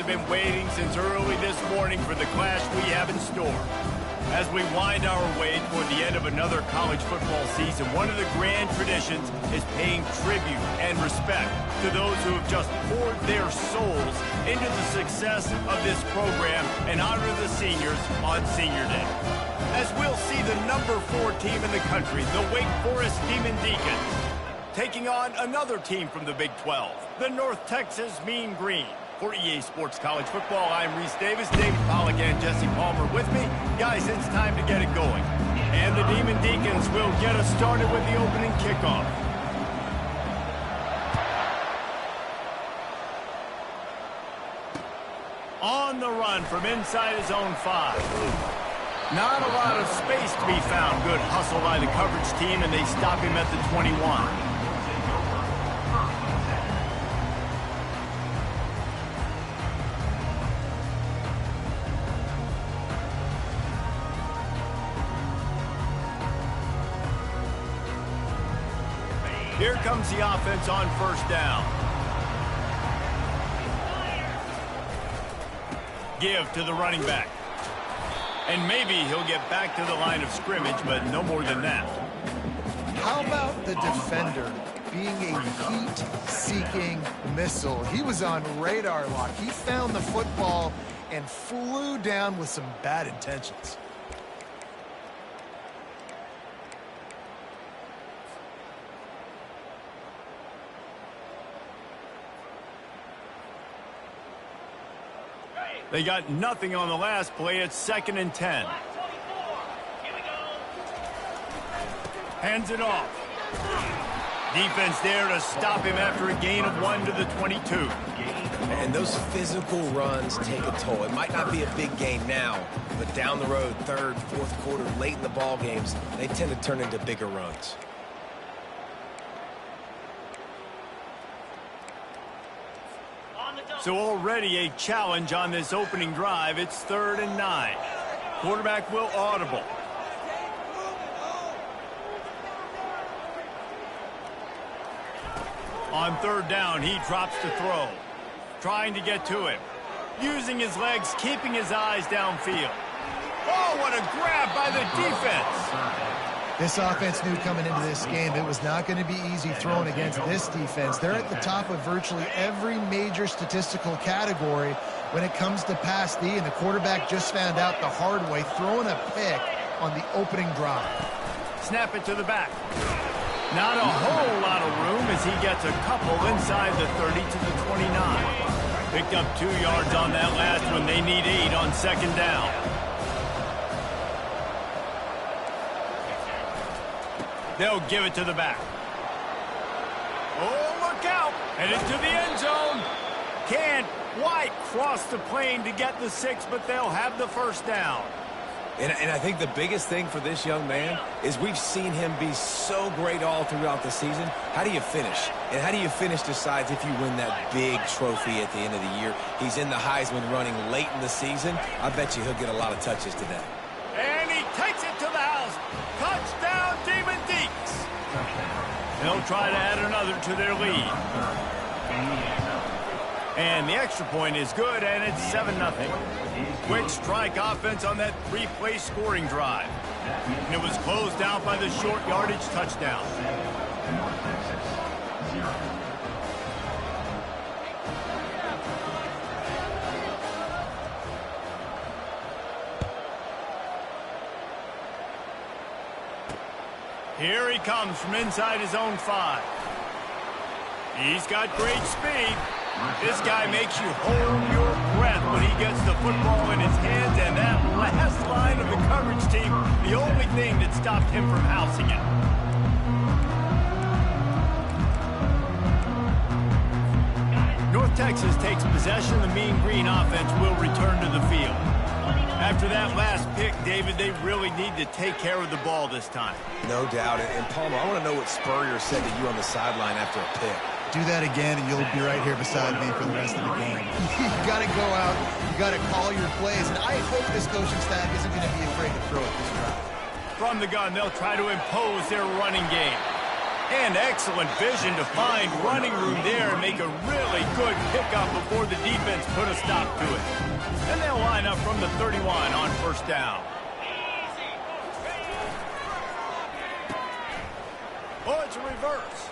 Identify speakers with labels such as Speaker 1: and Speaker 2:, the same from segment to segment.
Speaker 1: have been waiting since early this morning for the clash we have in store. As we wind our way toward the end of another college football season, one of the grand traditions is paying tribute and respect to those who have just poured their souls into the success of this program and honor the seniors on Senior Day. As we'll see the number 4 team in the country, the Wake Forest Demon Deacons, taking on another team from the Big 12, the North Texas Mean Green. For EA Sports College Football, I'm Reese Davis, David Pollack and Jesse Palmer with me. Guys, it's time to get it going. And the Demon Deacons will get us started with the opening kickoff. On the run from inside his own 5. Not a lot of space to be found. Good hustle by the coverage team, and they stop him at the 21. Here comes the offense on first down. Give to the running back. And maybe he'll get back to the line of scrimmage, but no more than that.
Speaker 2: How about the defender being a heat-seeking missile? He was on radar lock. He found the football and flew down with some bad intentions.
Speaker 1: They got nothing on the last play. It's 2nd and 10. Hands it off. Defense there to stop him after a gain of 1 to the 22.
Speaker 3: And those physical runs take a toll. It might not be a big gain now, but down the road, 3rd, 4th quarter, late in the ball games, they tend to turn into bigger runs.
Speaker 1: So already a challenge on this opening drive. It's 3rd and 9. Quarterback will audible. On 3rd down, he drops to throw. Trying to get to it. Using his legs, keeping his eyes downfield. Oh, what a grab by the defense.
Speaker 2: This offense knew coming into this game it was not going to be easy throwing against this defense. They're at the top of virtually every major statistical category when it comes to pass D, and the quarterback just found out the hard way, throwing a pick on the opening drive.
Speaker 1: Snap it to the back. Not a whole lot of room as he gets a couple inside the 30 to the 29. Picked up 2 yards on that last one. They need 8 on 2nd down. They'll give it to the back. Oh, look out. Headed to the end zone. Can't quite cross the plane to get the 6, but they'll have the 1st down.
Speaker 3: And I think the biggest thing for this young man is we've seen him be so great all throughout the season. How do you finish? And how do you finish decides if you win that big trophy at the end of the year. He's in the Heisman running late in the season. I bet you he'll get a lot of touches today.
Speaker 1: And he takes it to the house. Touchdown, Demon Deeks. They'll try to add another to their lead. And the extra point is good, and it's 7-0. Quick strike offense on that 3-play scoring drive. And it was closed out by the short yardage touchdown. Here he comes from inside his own 5. He's got great speed. This guy makes you hold your breath when he gets the football in his hands, and that last line of the coverage team, the only thing that stopped him from housing it. North Texas takes possession. The Mean Green offense will return to the field. After that last pick, David, they really need to take care of the ball this time.
Speaker 3: No doubt. And Palmer, I want to know what Spurrier said to you on the sideline after a pick.
Speaker 2: Do that again, and you'll be right here beside me for the rest of the game. You got to go out. You got to call your plays, and I hope this coaching staff isn't going to be afraid to throw it this drive.
Speaker 1: From the gun, they'll try to impose their running game. And excellent vision to find running room there and make a really good pickup before the defense put a stop to it. And they'll line up from the 31 on first down. Oh, it's a reverse.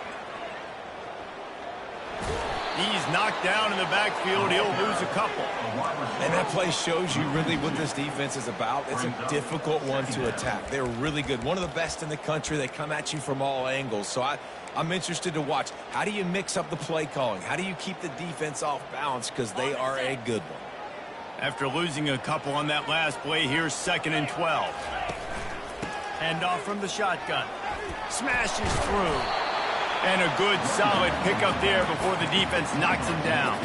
Speaker 1: He's knocked down in the backfield. He'll lose a couple.
Speaker 3: And that play shows you really what this defense is about. It's a difficult one to attack. They're really good. One of the best in the country. They come at you from all angles. So I'm interested to watch. How do you mix up the play calling? How do you keep the defense off balance? Because they are a good one.
Speaker 1: After losing a couple on that last play, here's 2nd and 12. Handoff from the shotgun. Smashes through. And a good, solid pickup there before the defense knocks him down.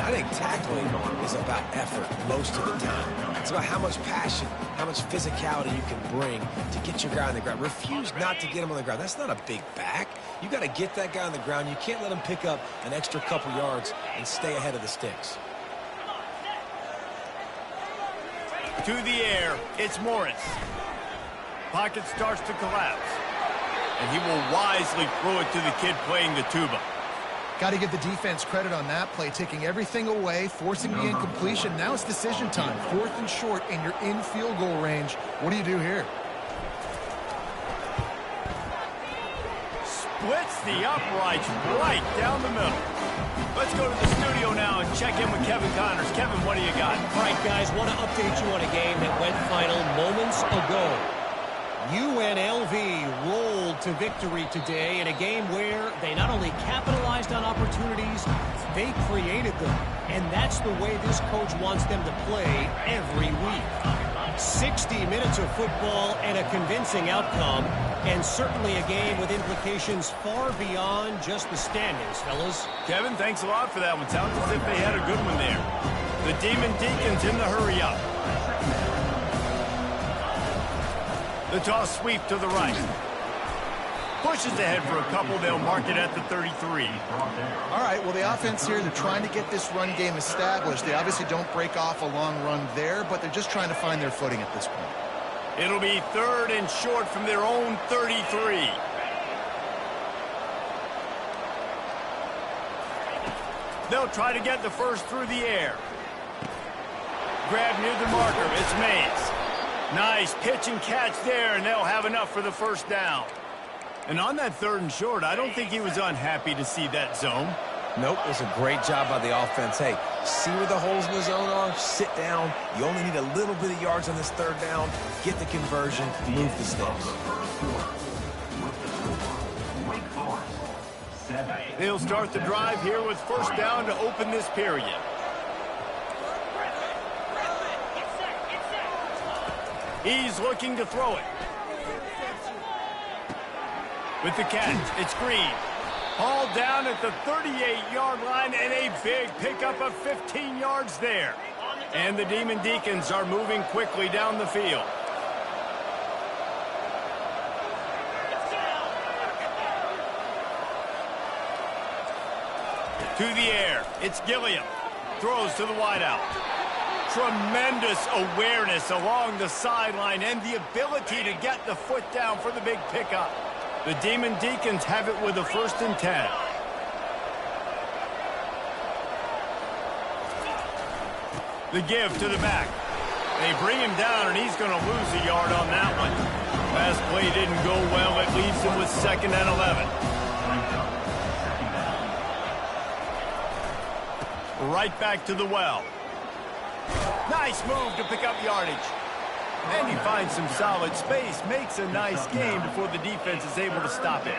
Speaker 3: I think tackling is about effort most of the time. It's about how much passion, how much physicality you can bring to get your guy on the ground. Refuse not to get him on the ground. That's not a big back. You got to get that guy on the ground. You can't let him pick up an extra couple yards and stay ahead of the sticks.
Speaker 1: To the air, it's Morris. Pocket starts to collapse. And he will wisely throw it to the kid playing the tuba.
Speaker 2: Got to give the defense credit on that play, taking everything away, forcing the incompletion. Now it's decision time. 4th and short, and you're in field goal range. What do you do here?
Speaker 1: Splits the uprights right down the middle. Let's go to the studio now and check in with Kevin Connors. Kevin, what do you got?
Speaker 4: All right, guys, want to update you on a game that went final moments ago. UNLV rolled to victory today in a game where they not only capitalized on opportunities, they created them. And that's the way this coach wants them to play every week. 60 minutes of football and a convincing outcome, and certainly a game with implications far beyond just the standings, fellas.
Speaker 1: Kevin, thanks a lot for that one. Sounds as if they had a good one there. The Demon Deacons in the hurry-up. The toss sweep to the right. Pushes ahead for a couple. They'll mark it at the 33.
Speaker 2: All right, well, the offense here, they're trying to get this run game established. They obviously don't break off a long run there, but they're just trying to find their footing at this point.
Speaker 1: It'll be 3rd and short from their own 33. They'll try to get the first through the air. Grab near the marker. It's Mays. Nice pitch and catch there, and they'll have enough for the first down. And on that 3rd and short, I don't think he was unhappy to see that zone.
Speaker 3: Nope, it was a great job by the offense. Hey, see where the holes in the zone are? Sit down. You only need a little bit of yards on this 3rd down. Get the conversion, move the sticks.
Speaker 1: They'll start the drive here with first down to open this period. He's looking to throw it. With the catch, it's Green. Hauled down at the 38-yard line, and a big pickup of 15 yards there. And the Demon Deacons are moving quickly down the field. To the air, it's Gilliam. Throws to the wideout. Tremendous awareness along the sideline and the ability to get the foot down for the big pickup. The Demon Deacons have it with a 1st and 10. The give to the back. They bring him down, and he's going to lose a yard on that one. Last play didn't go well. It leaves him with 2nd and 11. Right back to the well. Nice move to pick up yardage. And he finds some solid space, makes a nice gain before the defense is able to stop it.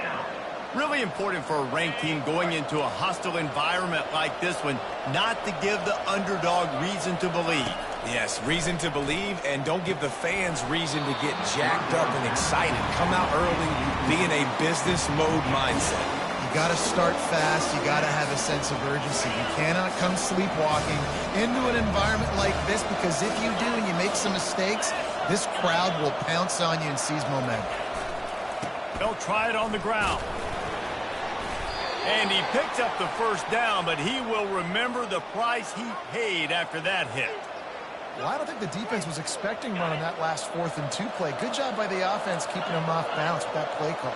Speaker 1: Really important for a ranked team going into a hostile environment like this one, not to give the underdog reason to believe.
Speaker 3: Yes, reason to believe, and don't give the fans reason to get jacked up and excited. Come out early, be in a business mode mindset.
Speaker 2: You got to start fast. You got to have a sense of urgency. You cannot come sleepwalking into an environment like this, because if you do and you make some mistakes, this crowd will pounce on you and seize momentum.
Speaker 1: They'll try it on the ground. And he picked up the first down, but he will remember the price he paid after that hit.
Speaker 2: Well, I don't think the defense was expecting run on that last 4th and 2 play. Good job by the offense keeping him off balance with that play call.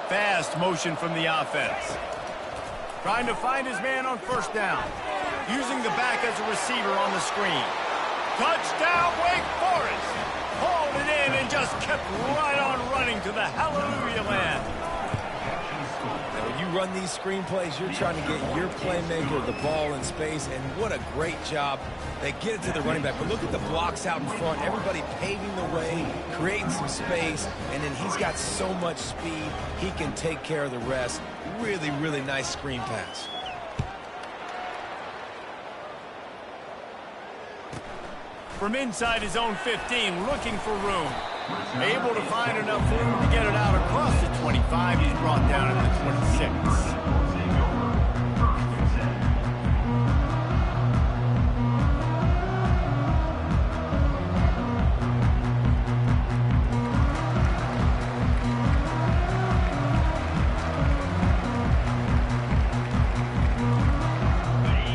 Speaker 1: Fast motion from the offense. Trying to find his man on first down. Using the back as a receiver on the screen. Touchdown, Wake Forest! Hauled it in and just kept right on running to the hallelujah land.
Speaker 3: Now, when you run these screen plays, you're trying to get your playmaker the ball in space, and what a great job. They get it to the running back, but look at the blocks out in front. Everybody paving the way, creating some space, and then he's got so much speed, he can take care of the rest. Really, really nice screen pass.
Speaker 1: From inside his own 15, looking for room. Able to find enough room to get it out across the 25. He's brought down at the 26.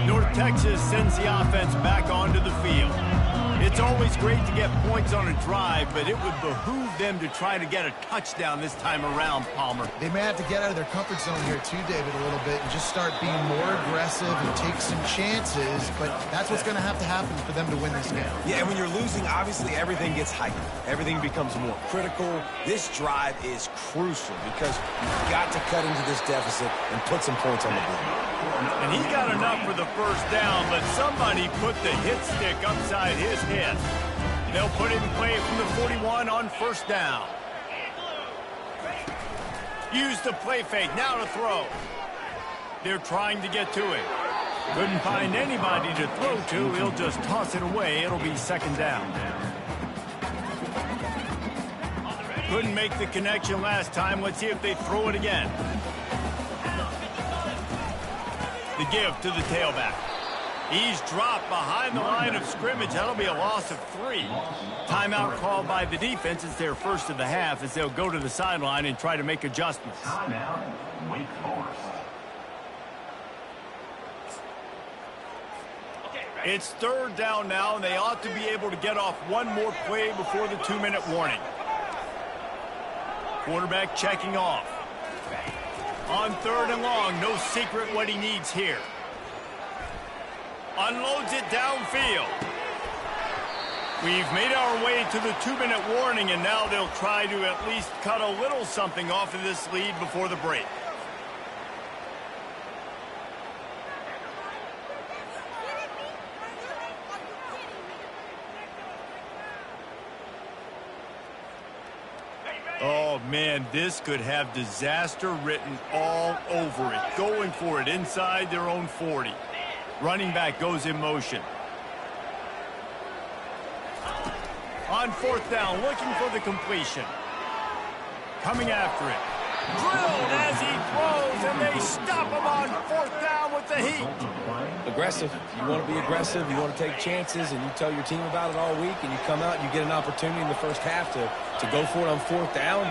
Speaker 1: North Texas sends the offense back onto the field. It's always great to get points on a drive, but it would behoove them to try to get a touchdown this time around, Palmer.
Speaker 2: They may have to get out of their comfort zone here too, David, a little bit and just start being more aggressive and take some chances, but that's what's going to happen for them to win this game.
Speaker 3: Yeah, and when you're losing, obviously everything gets heightened. Everything becomes more critical. This drive is crucial because you've got to cut into this deficit and put some points on the board.
Speaker 1: And he got enough for the first down, but somebody put the hit stick upside his head. They'll put it in play from the 41 on first down. Use the play fake, now to throw. They're trying to get to it. Couldn't find anybody to throw to. He'll just toss it away. It'll be second down. Couldn't make the connection last time. Let's see if they throw it again. The give to the tailback. He's dropped behind the line of scrimmage. That'll be a loss of 3. Timeout called by the defense. It's their first of the half as they'll go to the sideline and try to make adjustments.
Speaker 5: Timeout, Wake Forest.
Speaker 1: It's third down now, and they ought to be able to get off one more play before the 2-minute warning. Quarterback checking off. On third and long, no secret what he needs here. Unloads it downfield. We've made our way to the 2-minute warning, and now they'll try to at least cut a little something off of this lead before the break. Oh, man, this could have disaster written all over it. Going for it inside their own 40. Running back goes in motion. On fourth down, looking for the completion. Coming after it. Drilled as he throws, and they stop him on fourth down with the heat.
Speaker 3: Aggressive. You want to be aggressive. You want to take chances, and you tell your team about it all week, and you come out and you get an opportunity in the first half to go for it on fourth down.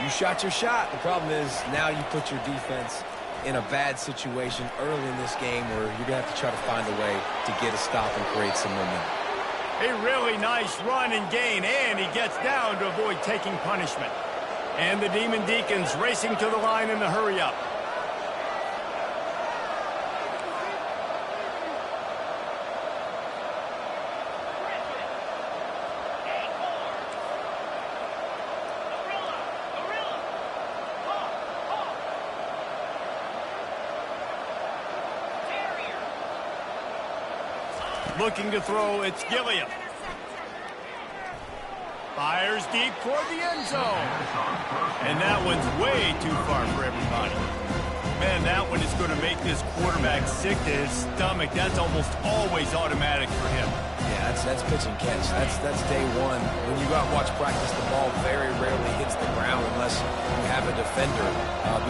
Speaker 3: You shot your shot. The problem is now you put your defense in a bad situation early in this game where you're going to have to try to find a way to get a stop and create some momentum.
Speaker 1: A really nice run and gain, and he gets down to avoid taking punishment. And the Demon Deacons racing to the line in the hurry-up. Looking to throw, it's Gilliam. Fires deep toward the end zone. And that one's way too far for everybody. Man, that one is going to make this quarterback sick to his stomach. That's almost always automatic for him.
Speaker 3: Yeah, that's pitch and catch. That's day one. When you go out and watch practice, the ball very rarely hits the ground unless you have a defender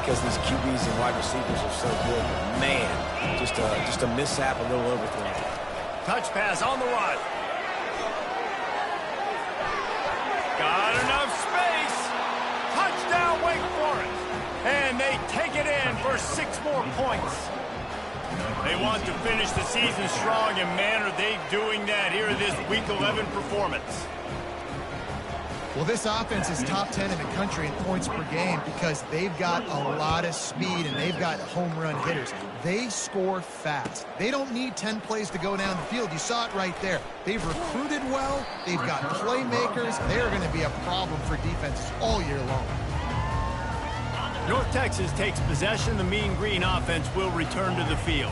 Speaker 3: because these QBs and wide receivers are so good. Man, just a mishap, a little overthrow.
Speaker 1: Touch pass on the run. Got enough space. Touchdown, Wake Forest. And they take it in for 6 more points. They want to finish the season strong, and man, are they doing that here in this Week 11 performance.
Speaker 2: Well, this offense is top 10 in the country in points per game because they've got a lot of speed and they've got home run hitters. They score fast. They don't need 10 plays to go down the field. You saw it right there. They've recruited well. They've got playmakers. They're going to be a problem for defenses all year long.
Speaker 1: North Texas takes possession. The Mean Green offense will return to the field.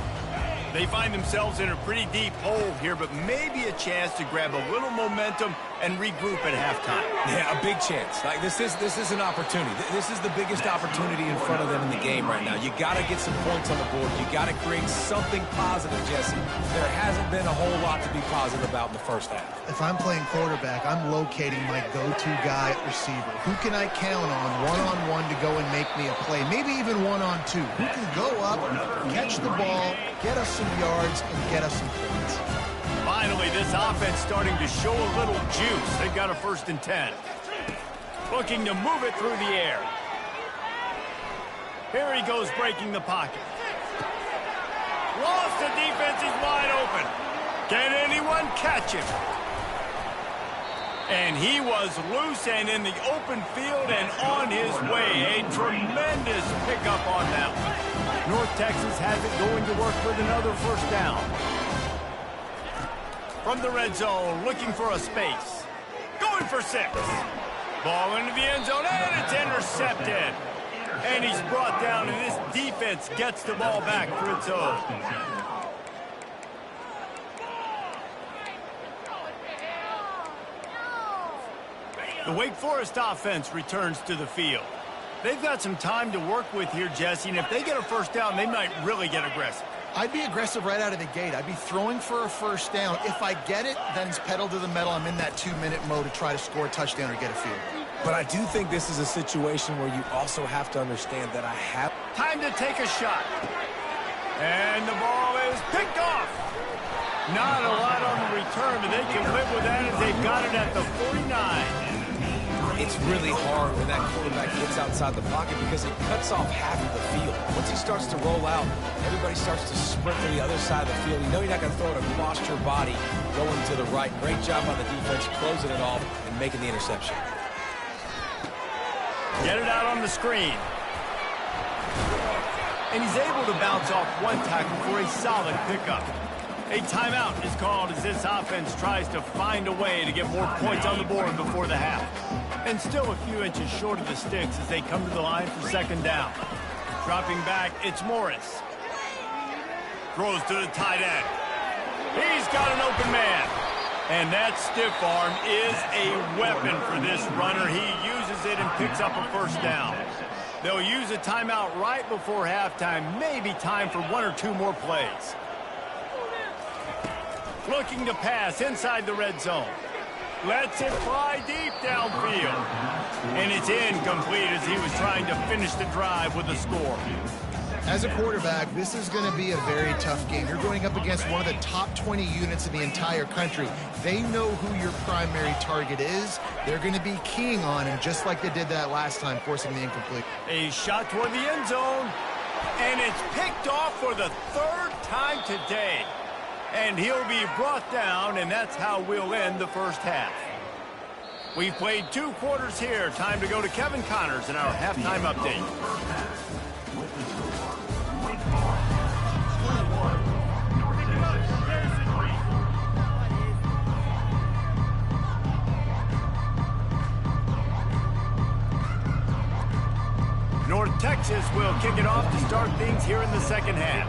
Speaker 1: They find themselves in a pretty deep hole here, but maybe a chance to grab a little momentum and regroup at halftime.
Speaker 3: Yeah, a big chance. Like this is an opportunity. This is the biggest opportunity in front of them in the game right now. You got to get some points on the board. You got to create something positive, Jesse. There hasn't been a whole lot to be positive about in the first half.
Speaker 2: If I'm playing quarterback, I'm locating my go-to guy at receiver. Who can I count on one-on-one to go and make me a play? Maybe even one-on-two. Who can go up, catch the ball, get us some yards, and get us some points?
Speaker 1: Finally, this offense starting to show a little juice. They've got a 1st and 10. Looking to move it through the air. Here he goes breaking the pocket. Lost, the defense is wide open. Can anyone catch him? And he was loose and in the open field and on his way. A tremendous pickup on that one. North Texas has it going to work with another 1st down. From the red zone, looking for a space. Going for 6. Ball into the end zone, and it's intercepted. And he's brought down, and this defense gets the ball back for its own. The Wake Forest offense returns to the field. They've got some time to work with here, Jesse, and if they get a 1st down, they might really get aggressive.
Speaker 2: I'd be aggressive right out of the gate. I'd be throwing for a 1st down. If I get it, then it's pedal to the metal. I'm in that 2-minute mode to try to score a touchdown or get a field.
Speaker 3: But I do think this is a situation where you also have to understand that I have...
Speaker 1: Time to take a shot. And the ball is picked off. Not a lot on the return, but they can live with that as they've got it at the 49.
Speaker 3: It's really hard when that quarterback gets outside the pocket because it cuts off half of the field. Once he starts to roll out, everybody starts to sprint to the other side of the field. You know you're not going to throw it across your body going to the right. Great job by the defense closing it off and making the interception.
Speaker 1: Get it out on the screen. And he's able to bounce off one tackle for a solid pickup. A timeout is called as this offense tries to find a way to get more points on the board before the half. And still a few inches short of the sticks as they come to the line for 2nd down. Dropping back, it's Morris. Throws to the tight end. He's got an open man. And that stiff arm is a weapon for this runner. He uses it and picks up a 1st down. They'll use a timeout right before halftime. Maybe time for 1 or 2 more plays. Looking to pass inside the red zone. Lets it fly deep downfield. And it's incomplete as he was trying to finish the drive with a score.
Speaker 2: As a quarterback, this is going to be a very tough game. You're going up against one of the top 20 units in the entire country. They know who your primary target is. They're going to be keying on him just like they did that last time, forcing the incomplete.
Speaker 1: A shot toward the end zone. And it's picked off for the 3rd time today. And he'll be brought down, and that's how we'll end the 1st half. We've played 2 quarters here. Time to go to Kevin Connors in our halftime update. North Texas will kick it off to start things here in the 2nd half.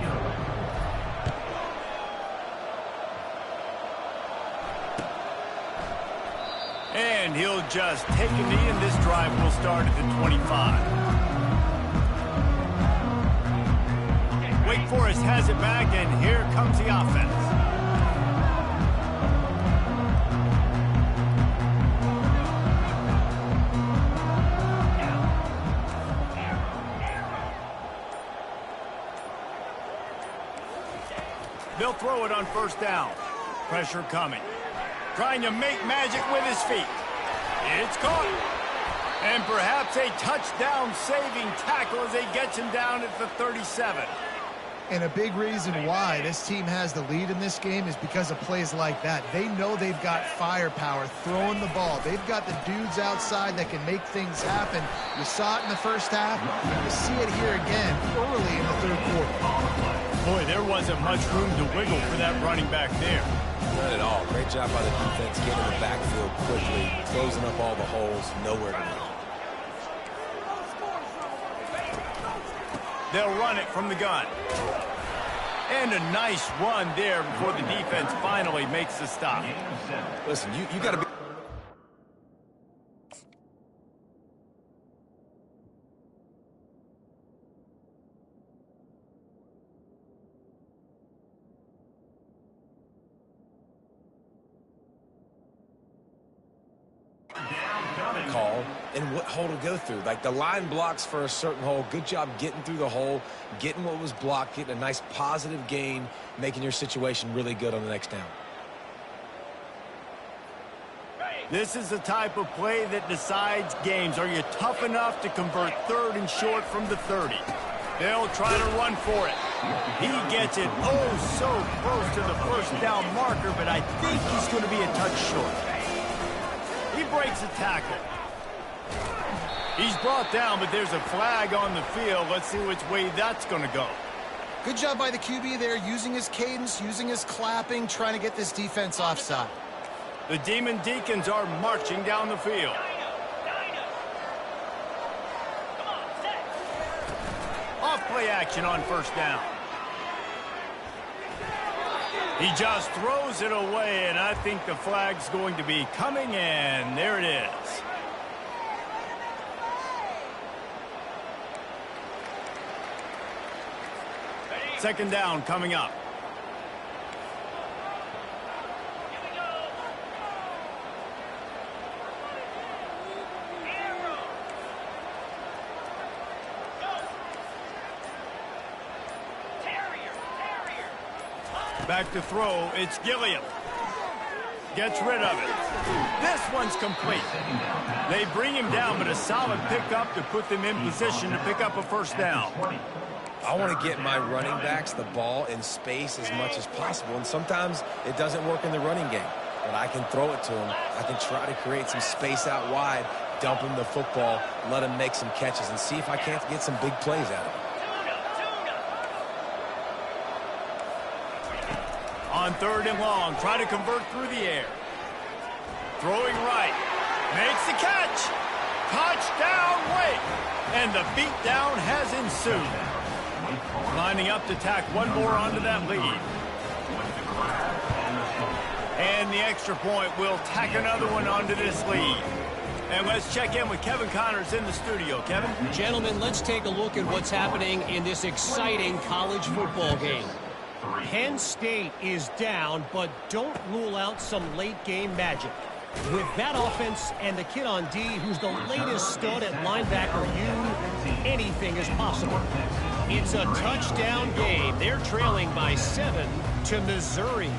Speaker 1: And he'll just take a knee, and this drive will start at the 25. Wake Forest has it back, and here comes the offense. They'll throw it on 1st down. Pressure coming. Trying to make magic with his feet. It's caught. And perhaps a touchdown-saving tackle as they get him down at the 37.
Speaker 2: And a big reason why this team has the lead in this game is because of plays like that. They know they've got firepower throwing the ball. They've got the dudes outside that can make things happen. You saw it in the first half. You see it here again early in the third quarter.
Speaker 1: Boy, there wasn't much room to wiggle for that running back there.
Speaker 3: Not at all. Great job by the defense getting in the backfield quickly, closing up all the holes, nowhere to go.
Speaker 1: They'll run it from the gun. And a nice run there before the defense finally makes the stop.
Speaker 3: Listen, you got to be... call and what hole to go through. Like the line blocks for a certain hole. Good job getting through the hole, getting what was blocked, getting a nice positive gain, making your situation really good on the next down.
Speaker 1: This is the type of play that decides games. Are you tough enough to convert third and short from the 30? They'll try to run for it. He gets it so close to the first down marker, but I think he's going to be a touch short. He breaks a tackle. He's brought down, but there's a flag on the field. Let's see which way that's going to go.
Speaker 2: Good job by the QB there, using his cadence, using his clapping, trying to get this defense offside.
Speaker 1: The Demon Deacons are marching down the field. Off play action on first down. He just throws it away, and I think the flag's going to be coming, and there it is. Second down coming up. Back to throw, it's Gilliam. Gets rid of it. This one's complete. They bring him down, but a solid pickup to put them in position to pick up a first down.
Speaker 3: I want to get my running backs the ball in space as much as possible, and sometimes it doesn't work in the running game. But I can throw it to them. I can try to create some space out wide, dump him the football, let him make some catches, and see if I can't get some big plays out of him.
Speaker 1: On third and long, try to convert through the air. Throwing right. Makes the catch. Touchdown, Wake. And the beatdown has ensued. Lining up to tack one more onto that lead. And the extra point will tack another one onto this lead. And let's check in with Kevin Connors in the studio. Kevin?
Speaker 4: Gentlemen, let's take a look at what's happening in this exciting college football game. Penn State is down, but don't rule out some late-game magic. With that offense and the kid on D, who's the latest stud at linebacker, anything is possible. It's a touchdown game. They're trailing by 7 to Missouri.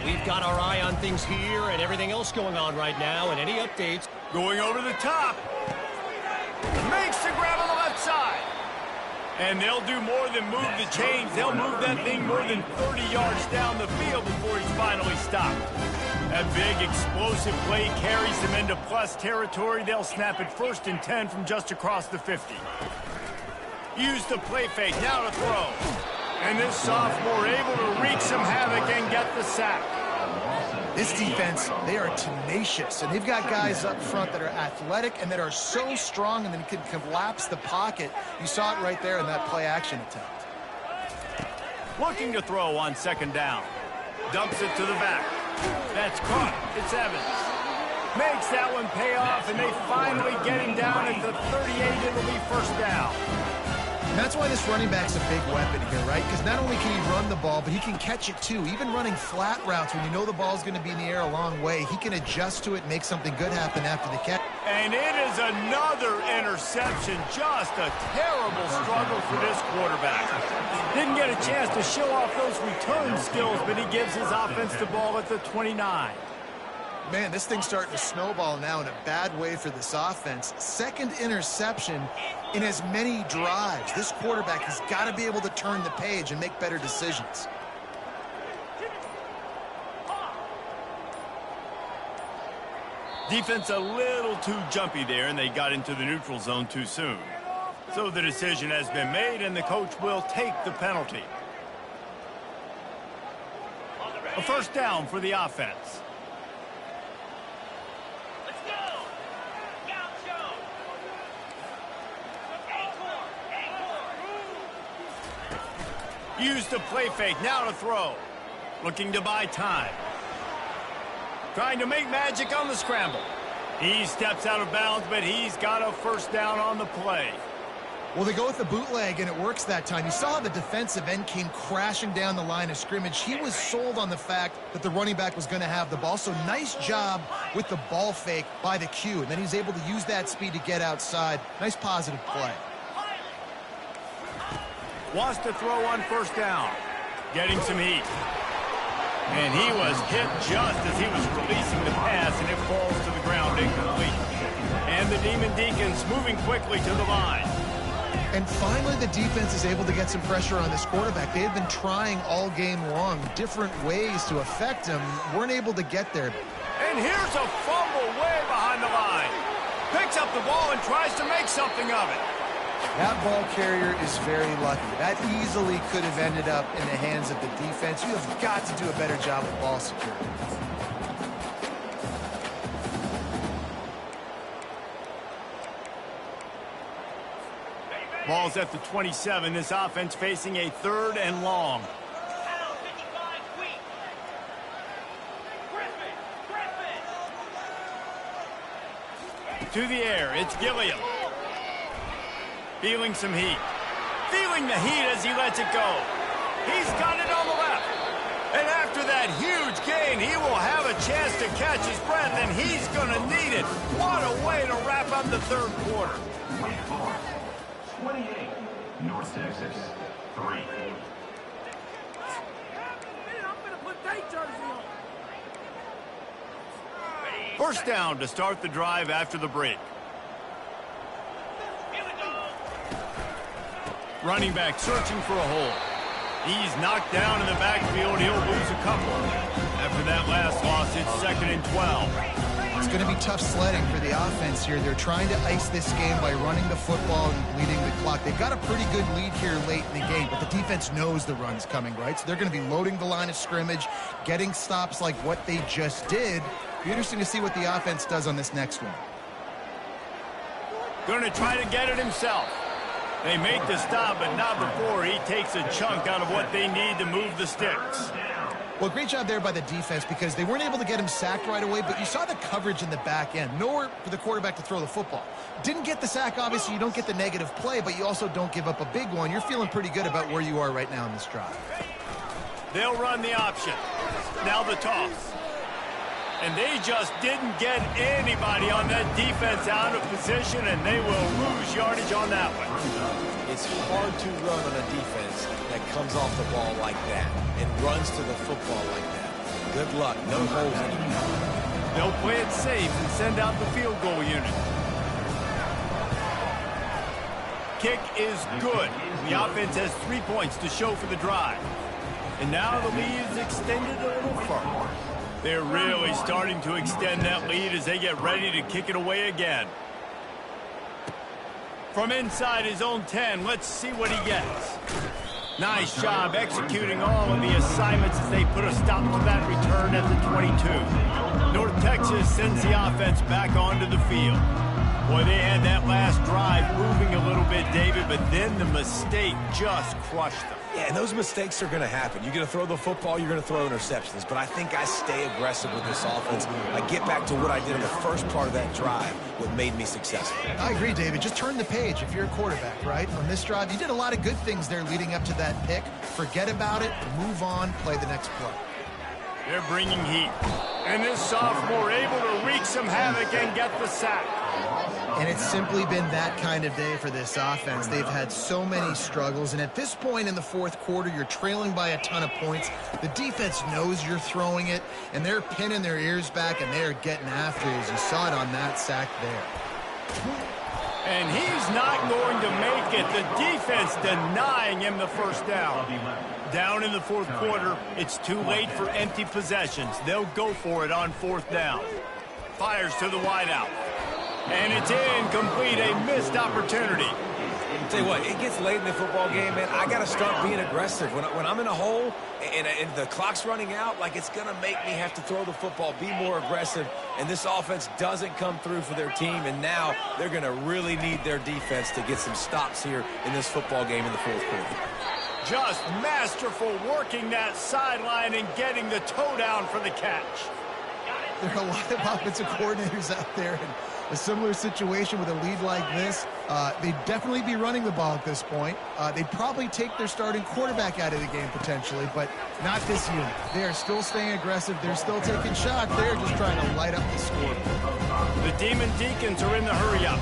Speaker 4: We've got our eye on things here and everything else going on right now, and any updates.
Speaker 1: Going over the top. Makes the grab on the left side. And they'll do more than move the chains. They'll move that thing more than 30 yards down the field before he's finally stopped. That big explosive play carries them into plus territory. They'll snap it 1st and 10 from just across the 50. Use the play fake, now to throw. And this sophomore able to wreak some havoc and get the sack.
Speaker 2: This defense, they are tenacious, and they've got guys up front that are athletic and that are so strong and then can collapse the pocket. You saw it right there in that play-action attempt.
Speaker 1: Looking to throw on second down. Dumps it to the back. That's caught. It's Evans. Makes that one pay off, and they finally get him down at the 38. It'll be first down.
Speaker 2: And that's why this running back's a big weapon here, right? Because not only can he run the ball, but he can catch it too. Even running flat routes when you know the ball's going to be in the air a long way, he can adjust to it, make something good happen after the catch.
Speaker 1: And it is another interception. Just a terrible struggle for this quarterback. Didn't get a chance to show off those return skills, but he gives his offense the ball at the 29.
Speaker 2: Man, this thing's starting to snowball now in a bad way for this offense. Second interception in as many drives. This quarterback has got to be able to turn the page and make better decisions.
Speaker 1: Defense a little too jumpy there, and they got into the neutral zone too soon. So the decision has been made, and the coach will take the penalty. A first down for the offense. Used the play fake, now to throw. Looking to buy time. Trying to make magic on the scramble. He steps out of bounds, but he's got a first down on the play.
Speaker 2: Well, they go with the bootleg, and it works that time. You saw how the defensive end came crashing down the line of scrimmage. He was sold on the fact that the running back was going to have the ball. So nice job with the ball fake by the Q. And then he's able to use that speed to get outside. Nice positive play.
Speaker 1: Wants to throw on first down. Getting some heat. And he was hit just as he was releasing the pass, and it falls to the ground incomplete. And the Demon Deacons moving quickly to the line.
Speaker 2: And finally, the defense is able to get some pressure on this quarterback. They had been trying all game long different ways to affect him. Weren't able to get there.
Speaker 1: And here's a fumble way behind the line. Picks up the ball and tries to make something of it.
Speaker 2: That ball carrier is very lucky. That easily could have ended up in the hands of the defense. You have got to do a better job with ball security.
Speaker 1: Ball's at the 27. This offense facing a 3rd and long. To the air, it's Gilliam. Feeling some heat. Feeling the heat as he lets it go. He's got it on the left. And after that huge gain, he will have a chance to catch his breath, and he's going to need it. What a way to wrap up the 3rd quarter.
Speaker 5: Wake Forest, 28. North Texas, 3.
Speaker 1: First down to start the drive after the break. Running back searching for a hole. He's knocked down in the backfield. He'll lose a couple. After that last loss, it's 2nd and 12.
Speaker 2: It's going to be tough sledding for the offense here. They're trying to ice this game by running the football and bleeding the clock. They've got a pretty good lead here late in the game, but the defense knows the run's coming, right? So they're going to be loading the line of scrimmage, getting stops like what they just did. It'll be interesting to see what the offense does on this next one.
Speaker 1: Going to try to get it himself. They make the stop, but not before he takes a chunk out of what they need to move the sticks.
Speaker 2: Well, great job there by the defense because they weren't able to get him sacked right away, but you saw the coverage in the back end. Nowhere for the quarterback to throw the football. Didn't get the sack, obviously. You don't get the negative play, but you also don't give up a big one. You're feeling pretty good about where you are right now in this drive.
Speaker 1: They'll run the option. Now the toss. And they just didn't get anybody on that defense out of position, and they will lose yardage on that one.
Speaker 3: It's hard to run on a defense that comes off the ball like that and runs to the football like that. Good luck. No holes anymore.
Speaker 1: They'll play it safe and send out the field goal unit. Kick is good. The offense has 3 points to show for the drive. And now the lead is extended a little further. They're really starting to extend that lead as they get ready to kick it away again. From inside his own 10, let's see what he gets. Nice job executing all of the assignments as they put a stop to that return at the 22. North Texas sends the offense back onto the field. Boy, they had that last drive moving a little bit, David, but then the mistake just crushed them.
Speaker 3: Yeah, and those mistakes are going to happen. You're going to throw the football, you're going to throw interceptions. But I think I stay aggressive with this offense. I get back to what I did in the first part of that drive, what made me successful.
Speaker 2: I agree, David. Just turn the page if you're a quarterback, right? On this drive, you did a lot of good things there leading up to that pick. Forget about it, move on, play the next play.
Speaker 1: They're bringing heat. And this sophomore able to wreak some havoc and get the sack.
Speaker 2: And it's simply been that kind of day for this offense. They've had so many struggles, and at this point in the fourth quarter, you're trailing by a ton of points. The defense knows you're throwing it, and they're pinning their ears back, and they're getting after it, as you saw it on that sack there.
Speaker 1: And he's not going to make it. The defense denying him the first down. Down in the fourth quarter, it's too late for empty possessions. They'll go for it on fourth down. Fires to the wideout. And it's incomplete, a missed opportunity.
Speaker 3: I'll tell you what, it gets late in the football game, man. I got to start being aggressive. When I'm in a hole and the clock's running out, like, it's going to make me have to throw the football, be more aggressive. And this offense doesn't come through for their team, and now they're going to really need their defense to get some stops here in this football game in the fourth quarter.
Speaker 1: Just masterful working that sideline and getting the toe down for the catch.
Speaker 2: There are a lot of offensive coordinators out there in a similar situation with a lead like this. They'd definitely be running the ball at this point. They'd probably take their starting quarterback out of the game potentially, but not this unit. They are still staying aggressive. They're still taking shots. They're just trying to light up the score.
Speaker 1: The Demon Deacons are in the hurry-up.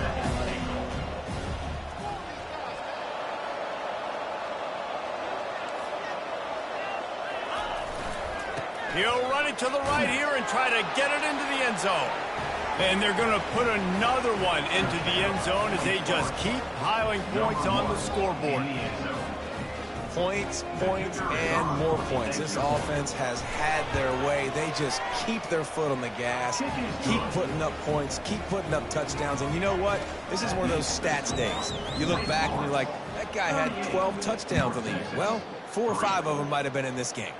Speaker 1: He'll run it to the right here and try to get it into the end zone. And they're going to put another one into the end zone as they just keep piling points on the scoreboard.
Speaker 3: Points, points, and more points. This offense has had their way. They just keep their foot on the gas, keep putting up points, keep putting up touchdowns. And you know what? This is one of those stats days. You look back and you're like, that guy had 12 touchdowns on the year. Well, 4 or 5 of them might have been in this game.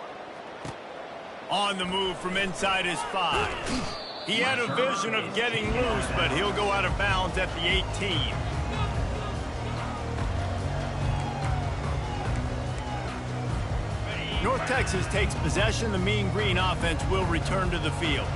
Speaker 1: On the move from inside his 5. He had a vision of getting loose, but he'll go out of bounds at the 18. North Texas takes possession. The Mean Green offense will return to the field.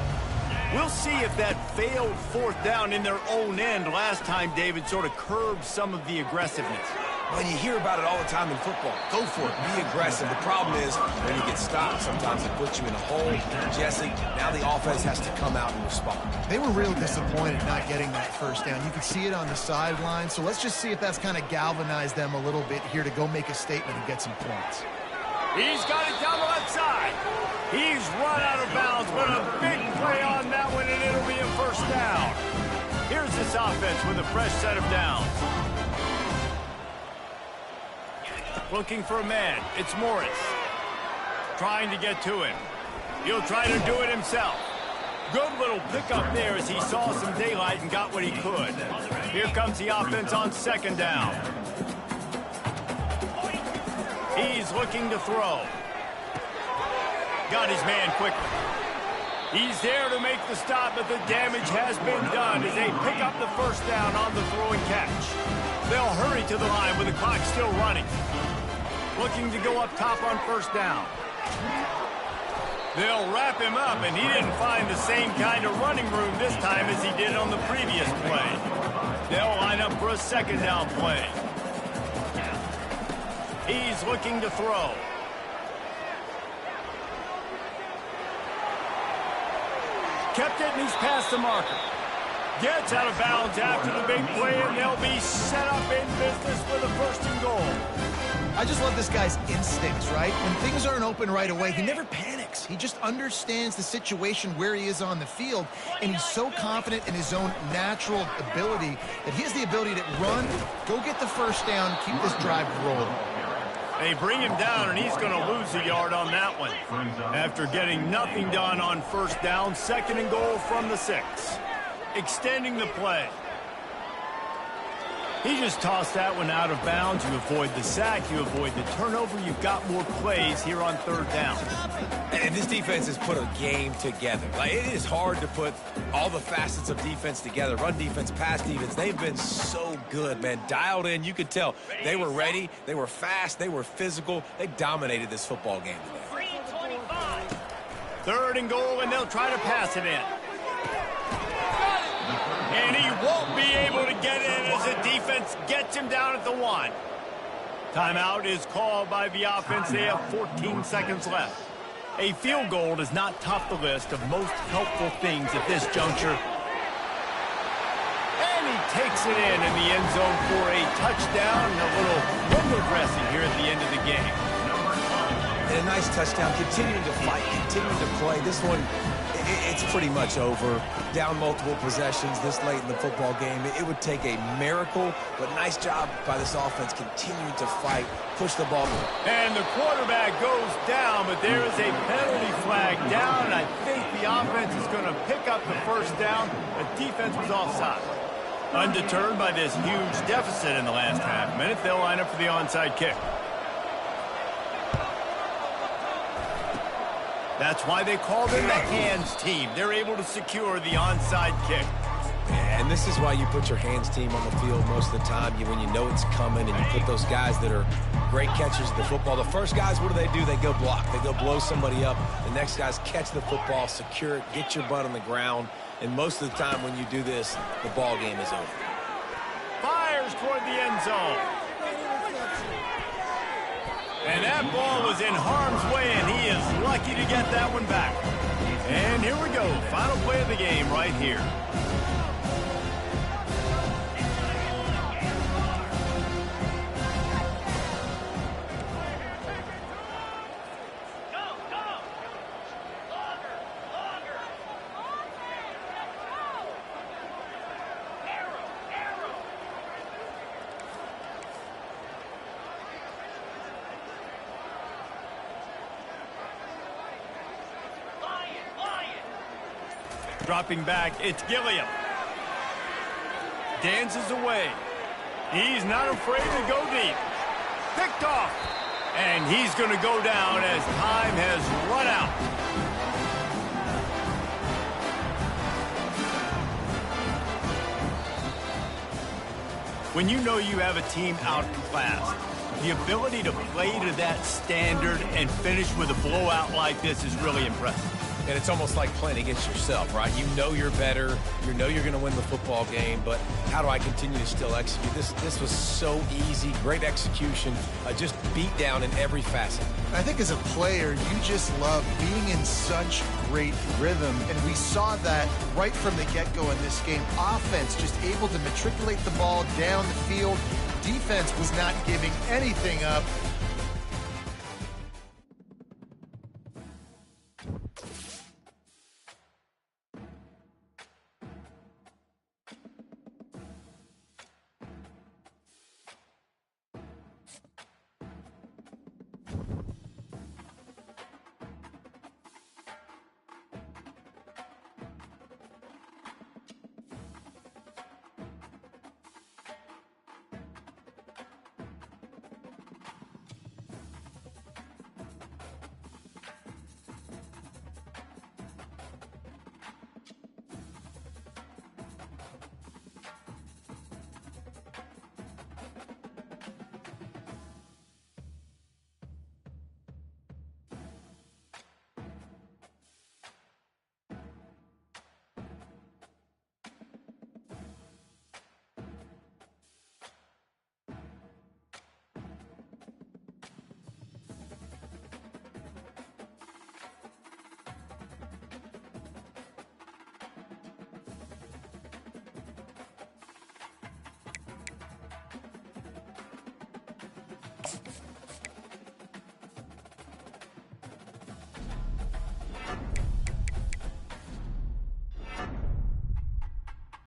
Speaker 1: We'll see if that failed fourth down in their own end last time, David, sort of curbed some of the aggressiveness.
Speaker 3: Well, you hear about it all the time in football. Go for it. Be aggressive. The problem is when you get stopped, sometimes it puts you in a hole. Jesse, now the offense has to come out and respond.
Speaker 2: They were real disappointed not getting that first down. You could see it on the sideline. So let's just see if that's kind of galvanized them a little bit here to go make a statement and get some points.
Speaker 1: He's got it down the left side. He's run out of bounds, but a big play on that one, and it'll be a first down. Here's this offense with a fresh set of downs. Looking for a man. It's Morris. Trying to get to him. He'll try to do it himself. Good little pickup there as he saw some daylight and got what he could. Here comes the offense on second down. He's looking to throw. Got his man quickly. He's there to make the stop, but the damage has been done as they pick up the first down on the throw and catch. They'll hurry to the line with the clock still running. Looking to go up top on first down. They'll wrap him up, and he didn't find the same kind of running room this time as he did on the previous play. They'll line up for a second down play. He's looking to throw. Kept it, and he's past the marker. Gets out of bounds after the big play, and they'll be set up in business with a first and goal.
Speaker 2: I just love this guy's instincts, right? When things aren't open right away, he never panics. He just understands the situation where he is on the field, and he's so confident in his own natural ability that he has the ability to run, go get the first down, keep this drive rolling.
Speaker 1: They bring him down, and he's going to lose a yard on that one. After getting nothing done on first down, second and goal from the 6. Extending the play. He just tossed that one out of bounds. You avoid the sack. You avoid the turnover. You've got more plays here on third down.
Speaker 3: And this defense has put a game together. Like, it is hard to put all the facets of defense together. Run defense, pass defense. They've been so good, man. Dialed in. You could tell they were ready. They were fast. They were physical. They dominated this football game today.
Speaker 1: Third and goal, and they'll try to pass it in. And he won't be able to get in as the defense gets him down at the 1. Timeout is called by the offense. They have 14 seconds left. A field goal does not top the list of most helpful things at this juncture. he takes it in the end zone for a touchdown. A little window dressing here at the end of the game.
Speaker 3: And a nice touchdown, continuing to fight, continuing to play. This one, it's pretty much over. Down multiple possessions this late in the football game. It would take a miracle, but nice job by this offense continuing to fight, push the ball.
Speaker 1: And the quarterback goes down, but there is a penalty flag down, and I think the offense is going to pick up the first down. The defense was offside. Undeterred by this huge deficit in the last half minute, they'll line up for the onside kick. That's why they call them the hands team. They're able to secure the onside kick.
Speaker 3: And this is why you put your hands team on the field most of the time. When you know it's coming, and you put those guys that are great catchers of the football. The first guys, what do? They go block. They go blow somebody up. The next guys catch the football, secure it, get your butt on the ground. And most of the time when you do this, the ball game is over.
Speaker 1: Fires toward the end zone. And that ball was in harm's way, and he is lucky to get that one back. And here we go. Final play of the game right here. Dropping back, it's Gilliam. Dances away. He's not afraid to go deep. Picked off. And he's going to go down as time has run out. When you know you have a team outclassed, the ability to play to that standard and finish with a blowout like this is really impressive.
Speaker 3: And it's almost like playing against yourself, right? You know you're better. You know you're going to win the football game, but how do I continue to still execute? This was so easy. Great execution. Just beat down in every facet.
Speaker 2: I think as a player, you just love being in such great rhythm, and we saw that right from the get-go in this game. Offense just able to matriculate the ball down the field. Defense was not giving anything up.